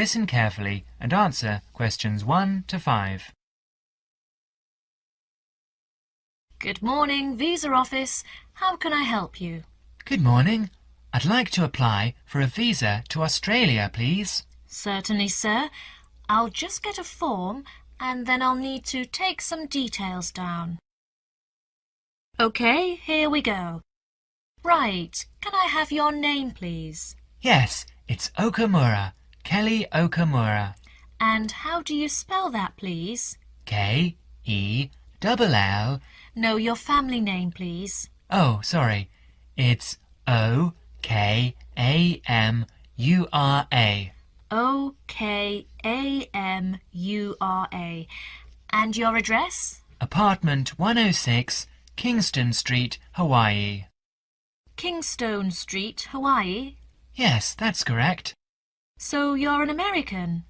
listen carefully and answer questions 1 to 5. Good morning, Visa Office. How can I help you? Good morning. I'd like to apply for a visa to Australia, please. Certainly, sir. I'll just get a form and then I'll need to take some details down. OK, here we go. Right, can I have your name, please? Yes, it's Okamura, Kelly Okamura. And how do you spell that, please? K-E-L-L. No, your family name, please. Oh, sorry. It's O-K-A-M-U-R-A. O-K-A-M-U-R-A. And your address? Apartment 106, Kingston Street, Hawaii. Kingstone Street, Hawaii? Yes, that's correct. So you're an American?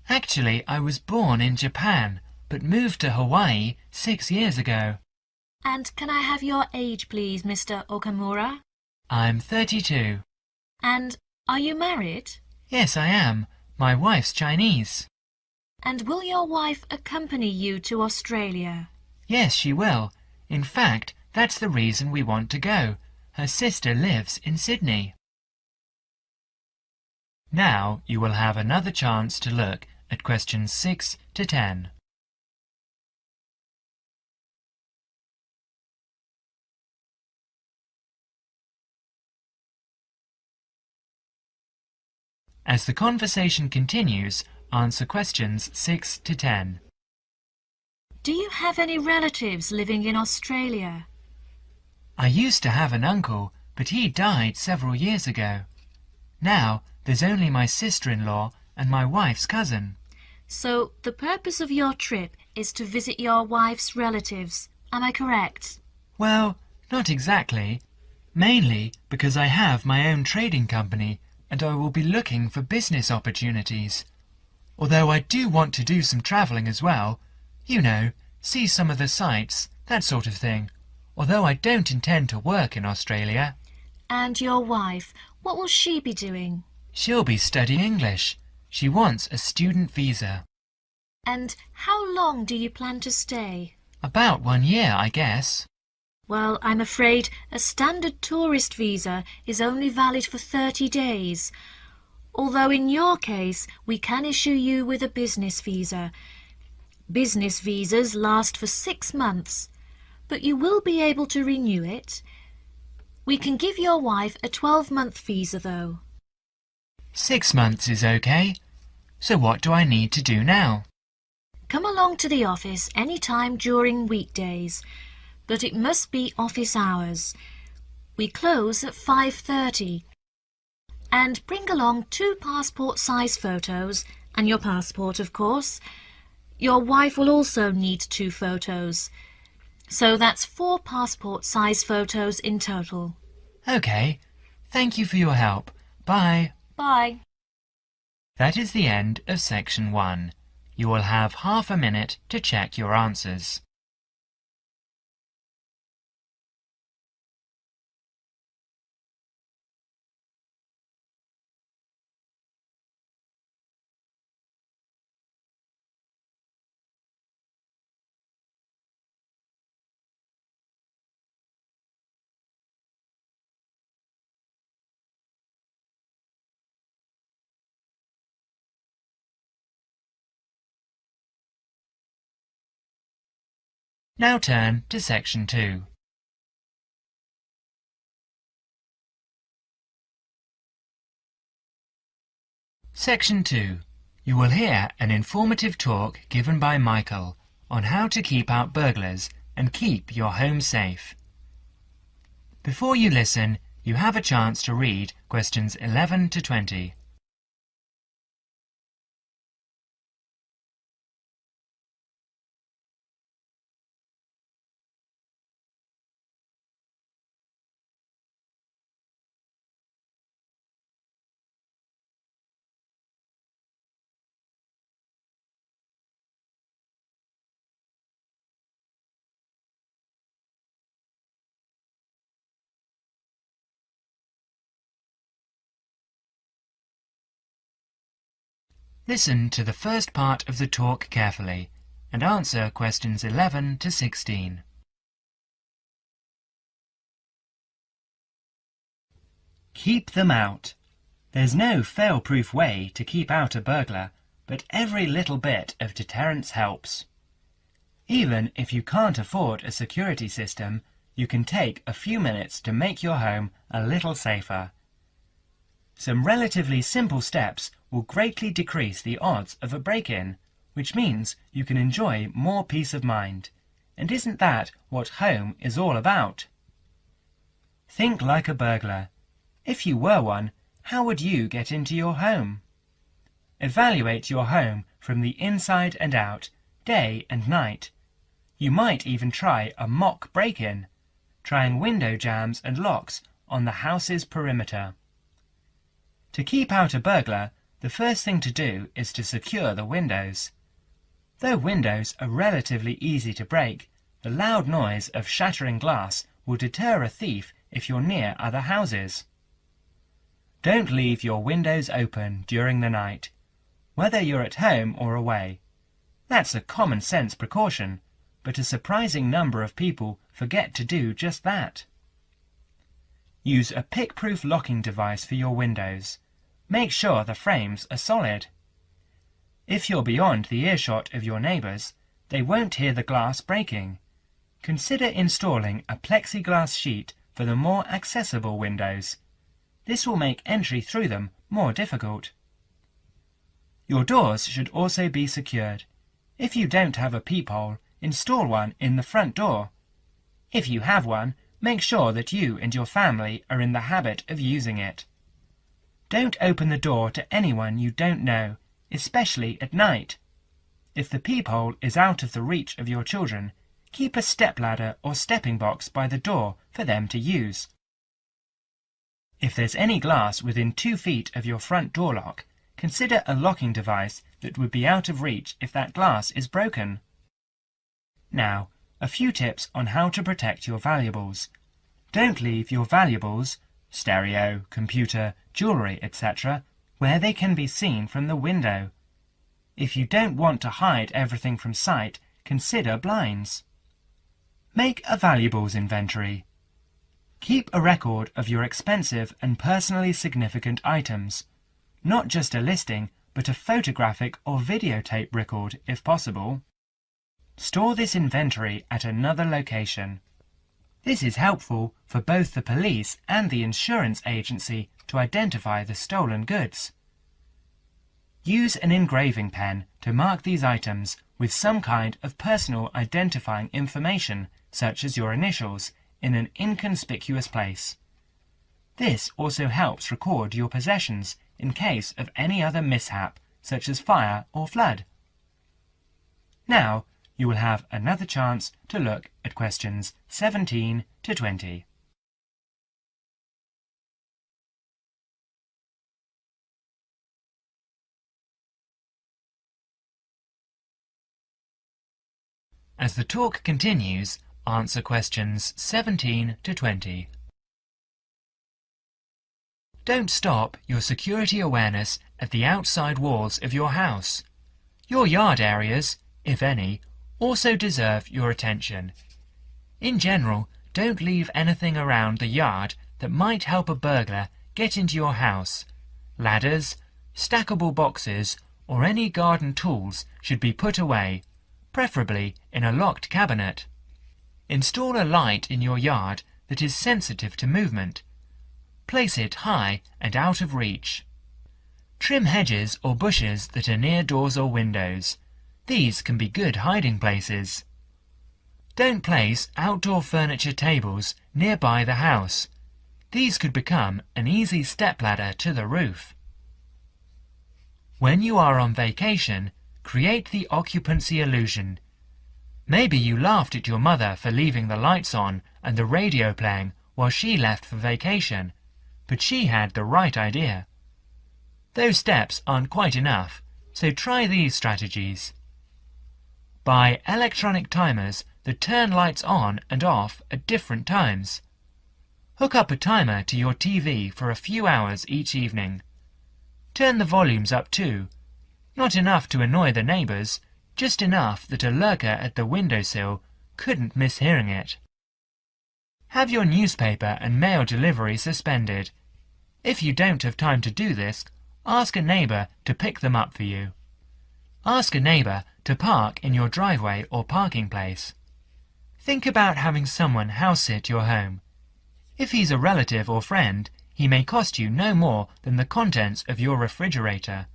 Actually, I was born in Japan, but moved to Hawaii 6 years ago. And can I have your age, please, Mr. Okamura? I'm 32. And are you married? Yes, I am. My wife's Chinese. And will your wife accompany you to Australia? Yes, she will. In fact, that's the reason we want to go. Her sister lives in Sydney. Now you will have another chance to look at questions 6 to 10. As the conversation continues, answer questions 6 to 10. Do you have any relatives living in Australia? I used to have an uncle, but he died several years ago. Now there's only my sister-in-law and my wife's cousin. So the purpose of your trip is to visit your wife's relatives, am I correct? Well, not exactly. Mainly because I have my own trading company and I will be looking for business opportunities. Although I do want to do some travelling as well. You know, see some of the sights, that sort of thing. Although I don't intend to work in Australia. And your wife, what will she be doing? She'll be studying English. She wants a student visa. And how long do you plan to stay? About 1 year, I guess. Well, I'm afraid a standard tourist visa is only valid for 30 days. Although in your case, we can issue you with a business visa. Business visas last for 6 months, but you will be able to renew it. We can give your wife a 12-month visa, though. 6 months is okay. So what do I need to do now? Come along to the office any time during weekdays, but it must be office hours. We close at 5:30. And bring along 2 passport-size photos, and your passport, of course. Your wife will also need 2 photos. So that's 4 passport-size photos in total. Okay. Thank you for your help. Bye. Bye. That is the end of section 1. You will have half a minute to check your answers. Now turn to section 2. Section 2. You will hear an informative talk given by Michael on how to keep out burglars and keep your home safe. Before you listen, you have a chance to read questions 11 to 20. Listen to the first part of the talk carefully and answer questions 11 to 16. Keep them out. There's no fail-proof way to keep out a burglar, but every little bit of deterrence helps. Even if you can't afford a security system, you can take a few minutes to make your home a little safer. Some relatively simple steps will greatly decrease the odds of a break-in, which means you can enjoy more peace of mind. And isn't that what home is all about? Think like a burglar. If you were one, how would you get into your home? Evaluate your home from the inside and out, day and night. You might even try a mock break-in, trying window jambs and locks on the house's perimeter. To keep out a burglar, the first thing to do is to secure the windows. Though windows are relatively easy to break, the loud noise of shattering glass will deter a thief if you're near other houses. Don't leave your windows open during the night, whether you're at home or away. That's a common sense precaution, but a surprising number of people forget to do just that. Use a pick-proof locking device for your windows. Make sure the frames are solid. If you're beyond the earshot of your neighbours, they won't hear the glass breaking. Consider installing a plexiglass sheet for the more accessible windows. This will make entry through them more difficult. Your doors should also be secured. If you don't have a peephole, install one in the front door. If you have one, make sure that you and your family are in the habit of using it. Don't open the door to anyone you don't know, especially at night. If the peephole is out of the reach of your children, keep a stepladder or stepping box by the door for them to use. If there's any glass within 2 feet of your front door lock, consider a locking device that would be out of reach if that glass is broken. Now, a few tips on how to protect your valuables. Don't leave your valuables, stereo, computer, jewellery, etc., where they can be seen from the window. If you don't want to hide everything from sight, consider blinds. Make a valuables inventory. Keep a record of your expensive and personally significant items. Not just a listing, but a photographic or videotape record if possible. Store this inventory at another location. This is helpful for both the police and the insurance agency to identify the stolen goods. Use an engraving pen to mark these items with some kind of personal identifying information, such as your initials, in an inconspicuous place. This also helps record your possessions in case of any other mishap, such as fire or flood. Now, you will have another chance to look at questions 17 to 20. As the talk continues, answer questions 17 to 20. Don't stop your security awareness at the outside walls of your house. Your yard areas, if any, also deserve your attention. In general, don't leave anything around the yard that might help a burglar get into your house. Ladders, stackable boxes, or any garden tools should be put away, preferably in a locked cabinet. Install a light in your yard that is sensitive to movement. Place it high and out of reach. Trim hedges or bushes that are near doors or windows. These can be good hiding places. Don't place outdoor furniture tables nearby the house. These could become an easy stepladder to the roof. When you are on vacation, create the occupancy illusion. Maybe you laughed at your mother for leaving the lights on and the radio playing while she left for vacation, but she had the right idea. Those steps aren't quite enough, so try these strategies. Buy electronic timers that turn lights on and off at different times. Hook up a timer to your TV for a few hours each evening. Turn the volumes up too. Not enough to annoy the neighbours, just enough that a lurker at the windowsill couldn't miss hearing it. Have your newspaper and mail delivery suspended. If you don't have time to do this, ask a neighbour to pick them up for you. Ask a neighbour to park in your driveway or parking place. Think about having someone house-sit your home. If he's a relative or friend, he may cost you no more than the contents of your refrigerator.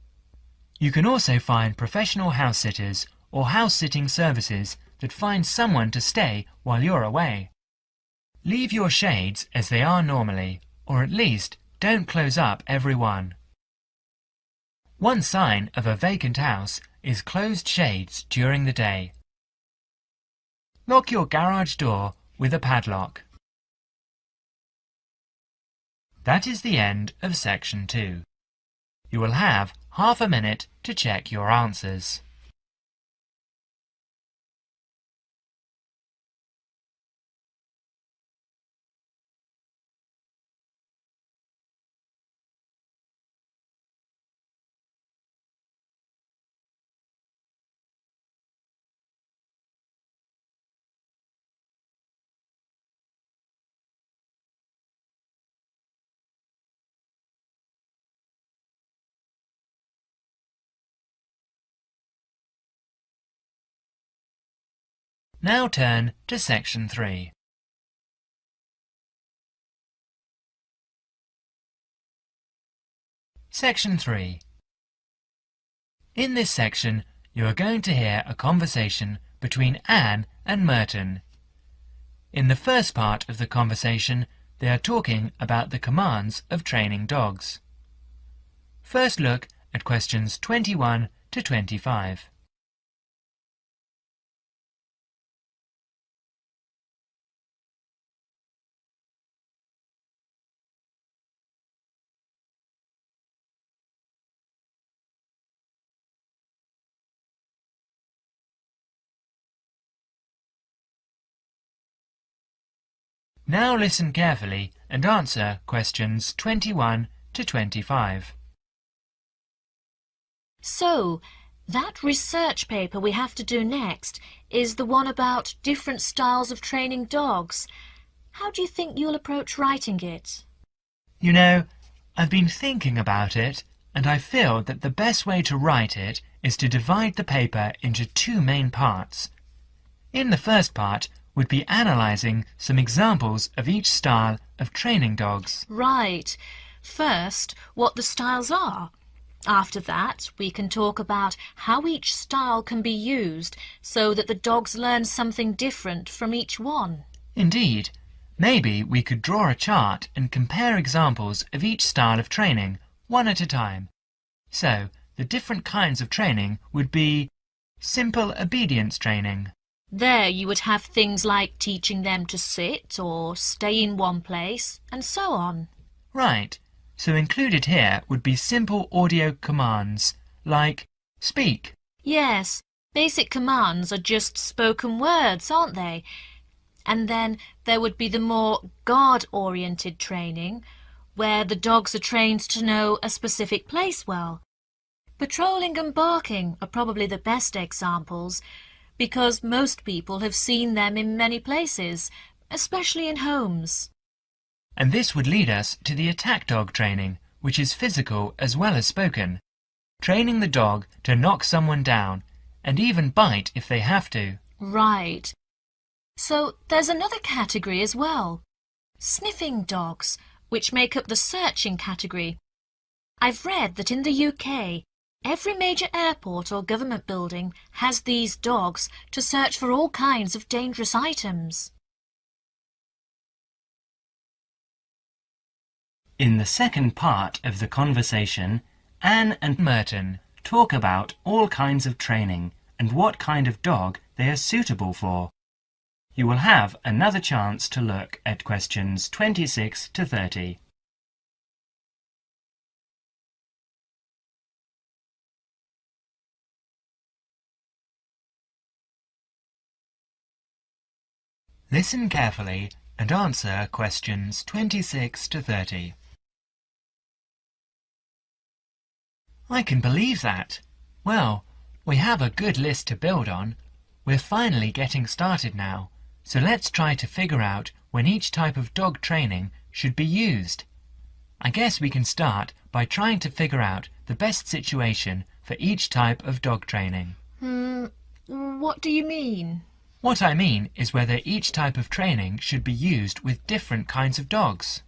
You can also find professional house-sitters or house-sitting services that find someone to stay while you're away. Leave your shades as they are normally, or at least don't close up every one. One sign of a vacant house is closed shades during the day. Lock your garage door with a padlock. That is the end of section 2. You will have half a minute to check your answers. Now turn to section 3. Section 3. In this section, you are going to hear a conversation between Anne and Merton. In the first part of the conversation, they are talking about the commands of training dogs. First look at questions 21 to 25. Now listen carefully and answer questions 21 to 25. So, that research paper we have to do next is the one about different styles of training dogs. How do you think you'll approach writing it? You know, I've been thinking about it, and I feel that the best way to write it is to divide the paper into 2 main parts. In the first part, would be analysing some examples of each style of training dogs. Right. First, what the styles are. After that, we can talk about how each style can be used so that the dogs learn something different from each one. Indeed. Maybe we could draw a chart and compare examples of each style of training, one at a time. So, the different kinds of training would be simple obedience training. There you would have things like teaching them to sit or stay in one place, and so on. Right. So included here would be simple audio commands, like speak. Yes, basic commands are just spoken words, aren't they? And then there would be the more guard-oriented training, where the dogs are trained to know a specific place well. Patrolling and barking are probably the best examples, because most people have seen them in many places, especially in homes. And this would lead us to the attack dog training, which is physical as well as spoken, training the dog to knock someone down, and even bite if they have to. Right. So there's another category as well, sniffing dogs, which make up the searching category. I've read that in the UK, every major airport or government building has these dogs to search for all kinds of dangerous items. In the second part of the conversation, Anne and Merton talk about all kinds of training and what kind of dog they are suitable for. You will have another chance to look at questions 26 to 30. Listen carefully and answer questions 26 to 30. I can believe that. Well, we have a good list to build on. We're finally getting started now, so let's try to figure out when each type of dog training should be used. I guess we can start by trying to figure out the best situation for each type of dog training. What do you mean? What I mean is whether each type of training should be used with different kinds of dogs.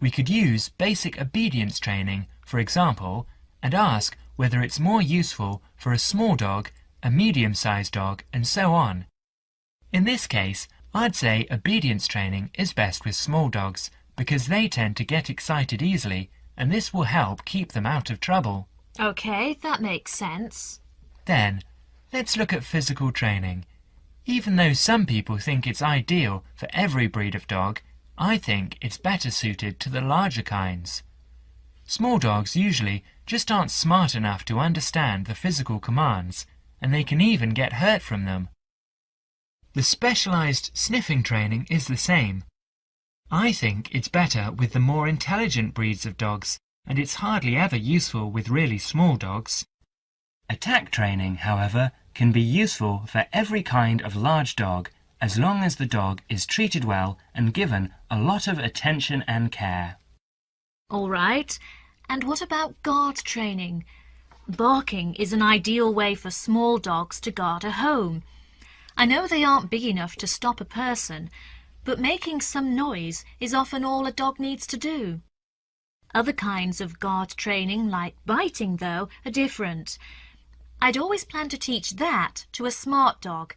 We could use basic obedience training, for example, and ask whether it's more useful for a small dog, a medium-sized dog, and so on. In this case, I'd say obedience training is best with small dogs because they tend to get excited easily, and this will help keep them out of trouble. Okay, that makes sense. Then, let's look at physical training. Even though some people think it's ideal for every breed of dog, I think it's better suited to the larger kinds. Small dogs usually just aren't smart enough to understand the physical commands, and they can even get hurt from them. The specialized sniffing training is the same. I think it's better with the more intelligent breeds of dogs, and it's hardly ever useful with really small dogs. Attack training, however, can be useful for every kind of large dog, as long as the dog is treated well and given a lot of attention and care. All right. And what about guard training? Barking is an ideal way for small dogs to guard a home. I know they aren't big enough to stop a person, but making some noise is often all a dog needs to do. Other kinds of guard training, like biting, though, are different. I'd always plan to teach that to a smart dog,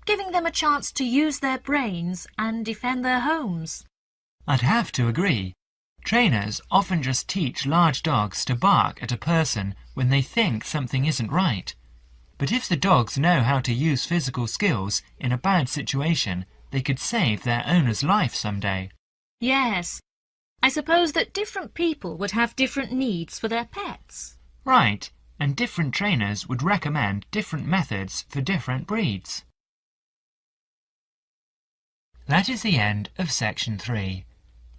giving them a chance to use their brains and defend their homes. I'd have to agree. Trainers often just teach large dogs to bark at a person when they think something isn't right. But if the dogs know how to use physical skills in a bad situation, they could save their owner's life someday. Yes. I suppose that different people would have different needs for their pets. Right, and different trainers would recommend different methods for different breeds. That is the end of section 3.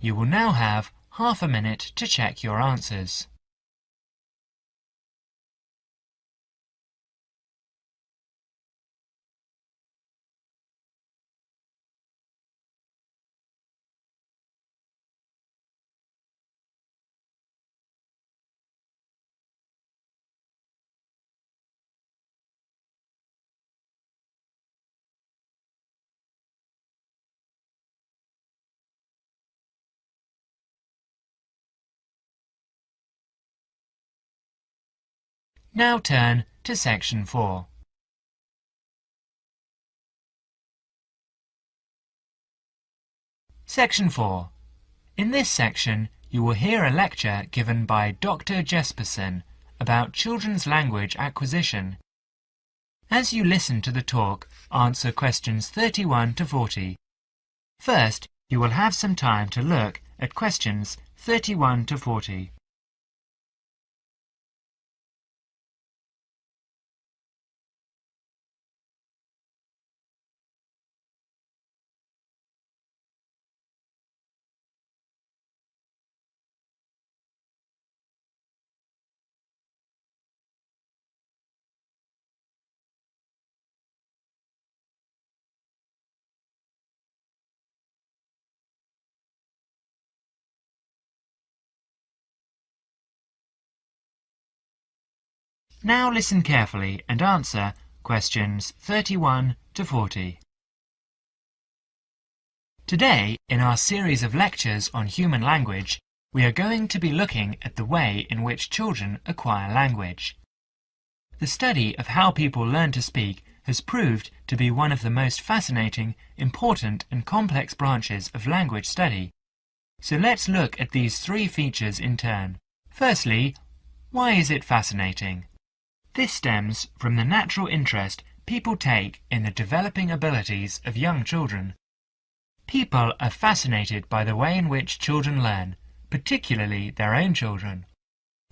You will now have half a minute to check your answers. Now turn to section 4. Section 4. In this section, you will hear a lecture given by Dr. Jesperson about children's language acquisition. As you listen to the talk, answer questions 31 to 40. First, you will have some time to look at questions 31 to 40. Now listen carefully and answer questions 31 to 40. Today, in our series of lectures on human language, we are going to be looking at the way in which children acquire language. The study of how people learn to speak has proved to be one of the most fascinating, important and complex branches of language study. So let's look at these 3 features in turn. Firstly, why is it fascinating? This stems from the natural interest people take in the developing abilities of young children. People are fascinated by the way in which children learn, particularly their own children.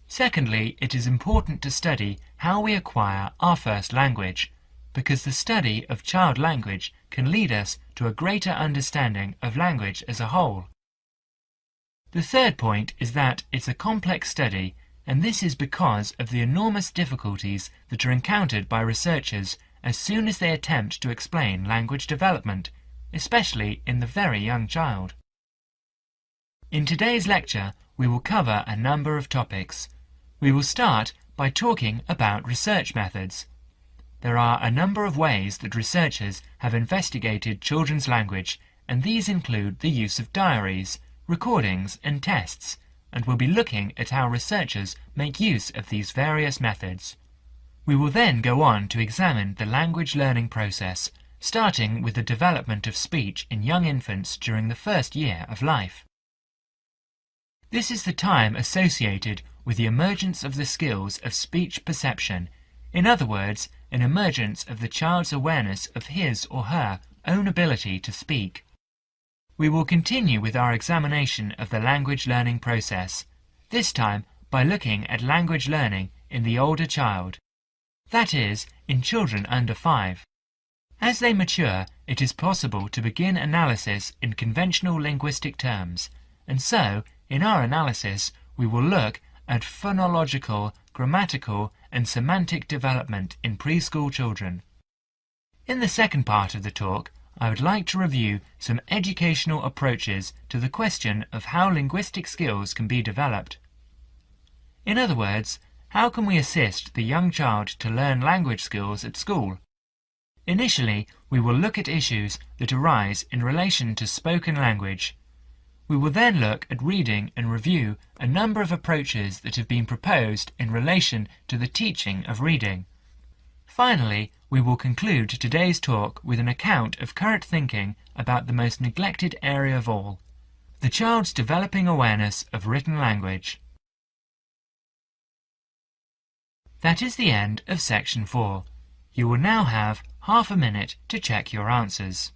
Secondly, it is important to study how we acquire our first language, because the study of child language can lead us to a greater understanding of language as a whole. The third point is that it's a complex study and this is because of the enormous difficulties that are encountered by researchers as soon as they attempt to explain language development, especially in the very young child. In today's lecture, we will cover a number of topics. We will start by talking about research methods. There are a number of ways that researchers have investigated children's language, and these include the use of diaries, recordings, and tests, and we'll be looking at how researchers make use of these various methods. We will then go on to examine the language learning process, starting with the development of speech in young infants during the first year of life. This is the time associated with the emergence of the skills of speech perception, in other words, an emergence of the child's awareness of his or her own ability to speak. We will continue with our examination of the language learning process, this time by looking at language learning in the older child, that is, in children under 5. As they mature, it is possible to begin analysis in conventional linguistic terms, and so, in our analysis, we will look at phonological, grammatical, and semantic development in preschool children. In the second part of the talk, I would like to review some educational approaches to the question of how linguistic skills can be developed. In other words, how can we assist the young child to learn language skills at school? Initially, we will look at issues that arise in relation to spoken language. We will then look at reading and review a number of approaches that have been proposed in relation to the teaching of reading. Finally, we will conclude today's talk with an account of current thinking about the most neglected area of all, the child's developing awareness of written language. That is the end of section 4. You will now have half a minute to check your answers.